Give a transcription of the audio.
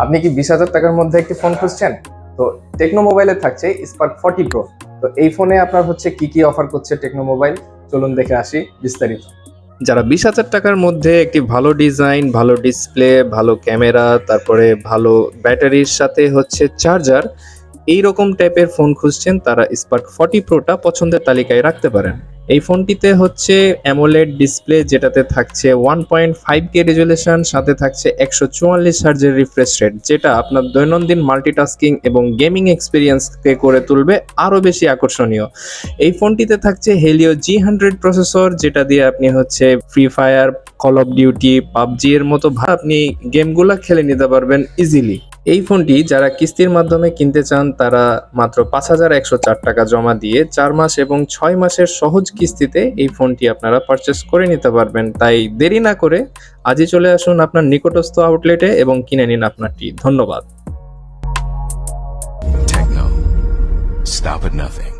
আপনি কি 20,000 টাকার মধ্যে একটি ফোন খুঁজছেন? তো টেকনো মোবাইলে থাকছে স্পার্ক 40 প্রো। তো এই ফোনে আপনার হচ্ছে কি কি অফার করছে টেকনো মোবাইল, চলুন দেখে আসি বিস্তারিত। যারা 20,000 টাকার মধ্যে একটি ভালো ডিজাইন, ভালো ডিসপ্লে, ভালো ক্যামেরা, তারপরে ভালো ব্যাটারির সাথে হচ্ছে চার্জার, এইরকম টাইপের ফোন খুঁজছেন, তারা স্পার্ক 40 প্রোটা পছন্দের তালিকায় রাখতে পারেন। এই ফোনটিতে হচ্ছে অ্যামোলেড ডিসপ্লে, যেটাতে থাকছে 1.5K রেজুলেশন, সাথে থাকছে 144 হার্জের রিফ্রেশ রেট, যেটা আপনার দৈনন্দিন মাল্টিটাস্কিং এবং গেমিং এক্সপিরিয়েন্সকে করে তুলবে আরও বেশি আকর্ষণীয়। এই ফোনটিতে থাকছে হেলিও G100 প্রসেসর, যেটা দিয়ে আপনি হচ্ছে free fire, call of duty, PUBG এর মতো আপনি গেমগুলো খেলে নিতে পারবেন ইজিলি। এই ফোনটি যারা কিস্তির মাধ্যমে কিনতে চান, তারা মাত্র 5,104 টাকা জমা দিয়ে 4 মাস এবং 6 মাসের সহজ কিস্তিতে এই ফোনটি আপনারা পারচেস করে নিতে পারবেন। তাই দেরি না করে আজই চলে আসুন আপনার নিকটস্থ আউটলেটে এবং কিনে নিন আপনারটি। ধন্যবাদ। Techno. Stop at nothing.